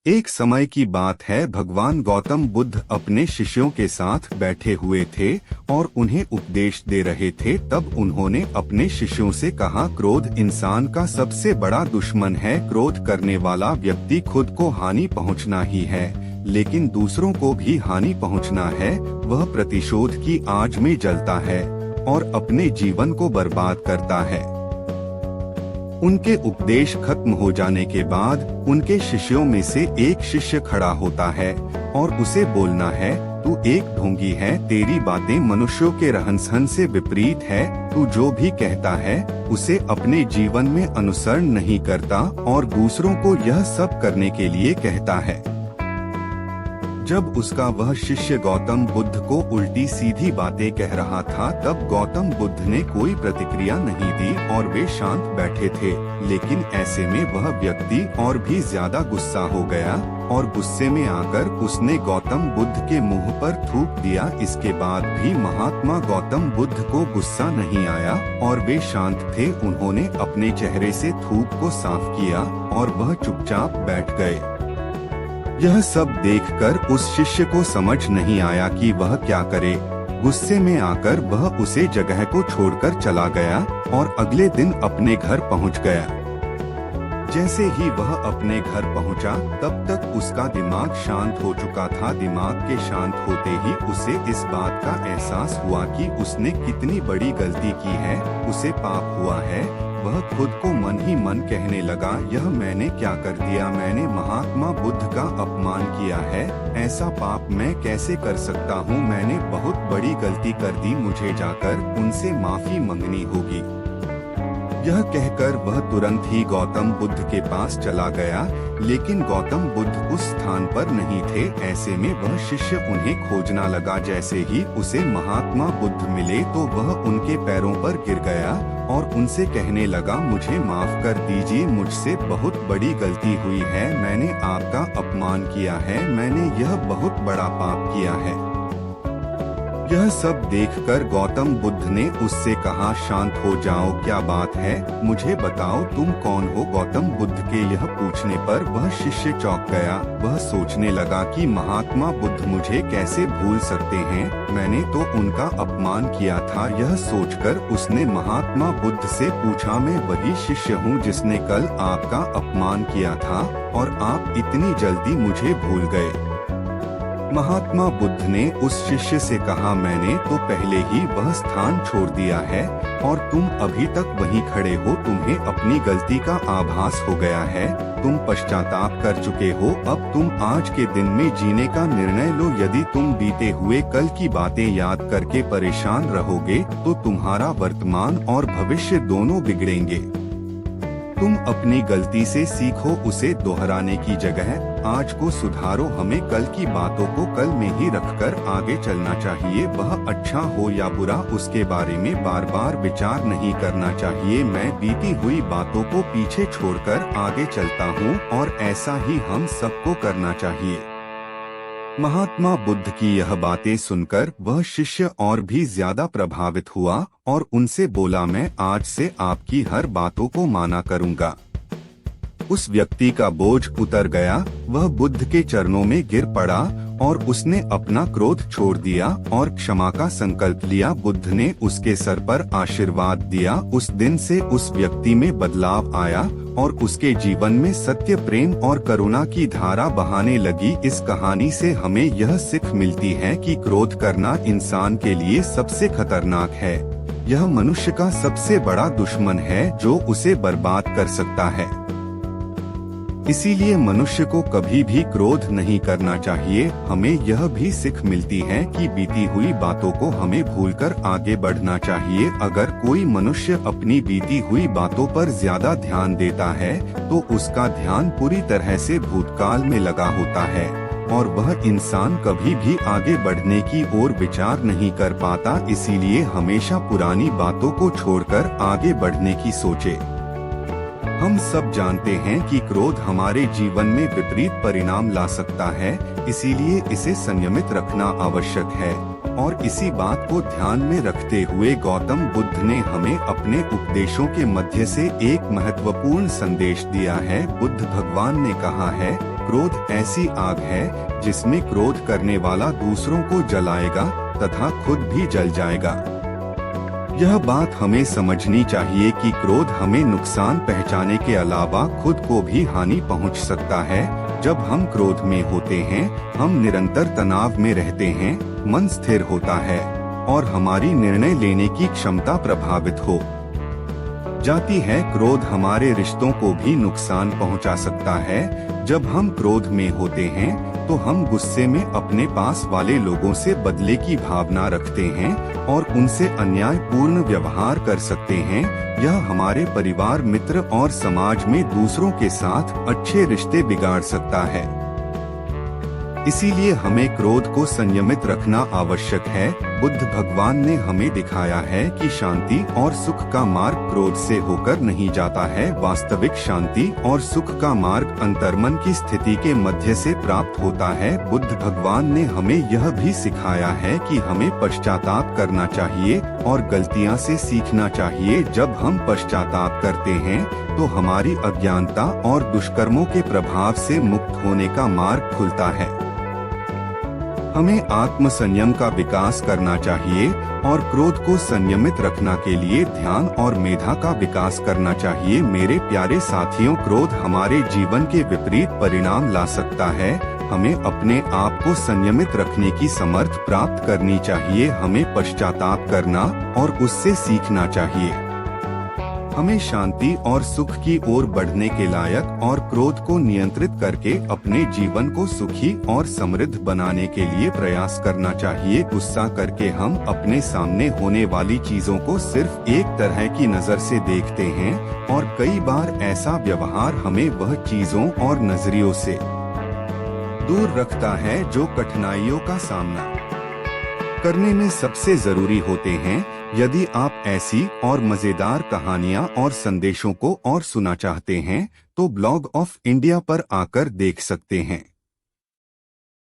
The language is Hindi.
एक समय की बात है, भगवान गौतम बुद्ध अपने शिष्यों के साथ बैठे हुए थे और उन्हें उपदेश दे रहे थे। तब उन्होंने अपने शिष्यों से कहा, क्रोध इंसान का सबसे बड़ा दुश्मन है। क्रोध करने वाला व्यक्ति खुद को हानि पहुंचना ही है, लेकिन दूसरों को भी हानि पहुंचना है। वह प्रतिशोध की आग में जलता है और अपने जीवन को बर्बाद करता है। उनके उपदेश खत्म हो जाने के बाद उनके शिष्यों में से एक शिष्य खड़ा होता है और उसे बोलना है, तू एक ढोंगी है, तेरी बातें मनुष्यों के रहन-सहन से विपरीत है। तू जो भी कहता है उसे अपने जीवन में अनुसरण नहीं करता और दूसरों को यह सब करने के लिए कहता है। जब उसका वह शिष्य गौतम बुद्ध को उल्टी सीधी बातें कह रहा था, तब गौतम बुद्ध ने कोई प्रतिक्रिया नहीं दी और वे शांत बैठे थे। लेकिन ऐसे में वह व्यक्ति और भी ज्यादा गुस्सा हो गया और गुस्से में आकर उसने गौतम बुद्ध के मुंह पर थूक दिया। इसके बाद भी महात्मा गौतम बुद्ध को गुस्सा नहीं आया और वे शांत थे। उन्होंने अपने चेहरे से थूक को साफ किया और वह चुपचाप बैठ गए। यह सब देखकर उस शिष्य को समझ नहीं आया कि वह क्या करे। गुस्से में आकर वह उसे जगह को छोड़कर चला गया और अगले दिन अपने घर पहुंच गया। जैसे ही वह अपने घर पहुंचा, तब तक उसका दिमाग शांत हो चुका था। दिमाग के शांत होते ही उसे इस बात का एहसास हुआ कि उसने कितनी बड़ी गलती की है, उसे पाप हुआ है। वह खुद को मन ही मन कहने लगा, यह मैंने क्या कर दिया? मैंने महात्मा बुद्ध का अपमान किया है। ऐसा पाप मैं कैसे कर सकता हूँ? मैंने बहुत बड़ी गलती कर दी, मुझे जाकर उनसे माफी मांगनी होगी। यह कहकर वह तुरंत ही गौतम बुद्ध के पास चला गया, लेकिन गौतम बुद्ध उस स्थान पर नहीं थे। ऐसे में वह शिष्य उन्हें खोजना लगा। जैसे ही उसे महात्मा बुद्ध मिले तो वह उनके पैरों पर गिर गया और उनसे कहने लगा, मुझे माफ कर दीजिए, मुझसे बहुत बड़ी गलती हुई है। मैंने आपका अपमान किया है, मैंने यह बहुत बड़ा पाप किया है। यह सब देखकर गौतम बुद्ध ने उससे कहा, शांत हो जाओ, क्या बात है, मुझे बताओ तुम कौन हो? गौतम बुद्ध के यह पूछने पर वह शिष्य चौंक गया। वह सोचने लगा कि महात्मा बुद्ध मुझे कैसे भूल सकते हैं, मैंने तो उनका अपमान किया था। यह सोचकर उसने महात्मा बुद्ध से पूछा, मैं वही शिष्य हूँ जिसने कल आपका अपमान किया था और आप इतनी जल्दी मुझे भूल गए। महात्मा बुद्ध ने उस शिष्य से कहा, मैंने तो पहले ही वह स्थान छोड़ दिया है और तुम अभी तक वहीं खड़े हो। तुम्हें अपनी गलती का आभास हो गया है, तुम पश्चाताप कर चुके हो। अब तुम आज के दिन में जीने का निर्णय लो। यदि तुम बीते हुए कल की बातें याद करके परेशान रहोगे तो तुम्हारा वर्तमान और भविष्य दोनों बिगड़ेंगे। तुम अपनी गलती से सीखो, उसे दोहराने की जगह आज को सुधारो। हमें कल की बातों को कल में ही रखकर आगे चलना चाहिए। वह अच्छा हो या बुरा, उसके बारे में बार बार विचार नहीं करना चाहिए। मैं बीती हुई बातों को पीछे छोड़कर आगे चलता हूँ और ऐसा ही हम सबको करना चाहिए। महात्मा बुद्ध की यह बातें सुनकर वह शिष्य और भी ज्यादा प्रभावित हुआ और उनसे बोला, मैं आज से आपकी हर बातों को माना करूंगा। उस व्यक्ति का बोझ उतर गया, वह बुद्ध के चरणों में गिर पड़ा और उसने अपना क्रोध छोड़ दिया और क्षमा का संकल्प लिया। बुद्ध ने उसके सर पर आशीर्वाद दिया। उस दिन से उस व्यक्ति में बदलाव आया और उसके जीवन में सत्य, प्रेम और करुणा की धारा बहाने लगी। इस कहानी से हमें यह सीख मिलती है कि क्रोध करना इंसान के लिए सबसे खतरनाक है। यह मनुष्य का सबसे बड़ा दुश्मन है जो उसे बर्बाद कर सकता है। इसीलिए मनुष्य को कभी भी क्रोध नहीं करना चाहिए। हमें यह भी सीख मिलती है कि बीती हुई बातों को हमें भूलकर आगे बढ़ना चाहिए। अगर कोई मनुष्य अपनी बीती हुई बातों पर ज्यादा ध्यान देता है तो उसका ध्यान पूरी तरह से भूतकाल में लगा होता है और वह इंसान कभी भी आगे बढ़ने की ओर विचार नहीं कर पाता। इसीलिए हमेशा पुरानी बातों को छोड़कर आगे बढ़ने की सोचे। हम सब जानते हैं कि क्रोध हमारे जीवन में विपरीत परिणाम ला सकता है, इसीलिए इसे संयमित रखना आवश्यक है। और इसी बात को ध्यान में रखते हुए गौतम बुद्ध ने हमें अपने उपदेशों के मध्य से एक महत्वपूर्ण संदेश दिया है। बुद्ध भगवान ने कहा है, क्रोध ऐसी आग है जिसमें क्रोध करने वाला दूसरों को जलाएगा तथा खुद भी जल जाएगा। यह बात हमें समझनी चाहिए कि क्रोध हमें नुकसान पहुंचाने के अलावा खुद को भी हानि पहुंच सकता है। जब हम क्रोध में होते हैं, हम निरंतर तनाव में रहते हैं, मन स्थिर होता है और हमारी निर्णय लेने की क्षमता प्रभावित हो जाती है। क्रोध हमारे रिश्तों को भी नुकसान पहुंचा सकता है। जब हम क्रोध में होते हैं तो हम गुस्से में अपने पास वाले लोगों से बदले की भावना रखते हैं और उनसे अन्यायपूर्ण व्यवहार कर सकते हैं। यह हमारे परिवार, मित्र और समाज में दूसरों के साथ अच्छे रिश्ते बिगाड़ सकता है। इसीलिए हमें क्रोध को संयमित रखना आवश्यक है। बुद्ध भगवान ने हमें दिखाया है कि शांति और सुख का मार्ग क्रोध से होकर नहीं जाता है। वास्तविक शांति और सुख का मार्ग अंतर्मन की स्थिति के मध्य से प्राप्त होता है। बुद्ध भगवान ने हमें यह भी सिखाया है कि हमें पश्चाताप करना चाहिए और गलतियां से सीखना चाहिए। जब हम पश्चाताप करते हैं तो हमारी अज्ञानता और दुष्कर्मों के प्रभाव से मुक्त होने का मार्ग खुलता है। हमें आत्म संयम का विकास करना चाहिए और क्रोध को संयमित रखने के लिए ध्यान और मेधा का विकास करना चाहिए। मेरे प्यारे साथियों, क्रोध हमारे जीवन के विपरीत परिणाम ला सकता है। हमें अपने आप को संयमित रखने की समर्थ प्राप्त करनी चाहिए। हमें पश्चाताप करना और उससे सीखना चाहिए। हमें शांति और सुख की ओर बढ़ने के लायक और क्रोध को नियंत्रित करके अपने जीवन को सुखी और समृद्ध बनाने के लिए प्रयास करना चाहिए। गुस्सा करके हम अपने सामने होने वाली चीजों को सिर्फ एक तरह की नजर से देखते हैं और कई बार ऐसा व्यवहार हमें वह चीजों और नजरियों से दूर रखता है जो कठिनाइयों का सामना करने में सबसे जरूरी होते हैं। यदि आप ऐसी और मजेदार कहानियां और संदेशों को और सुनना चाहते हैं तो ब्लॉग ऑफ इंडिया पर आकर देख सकते हैं।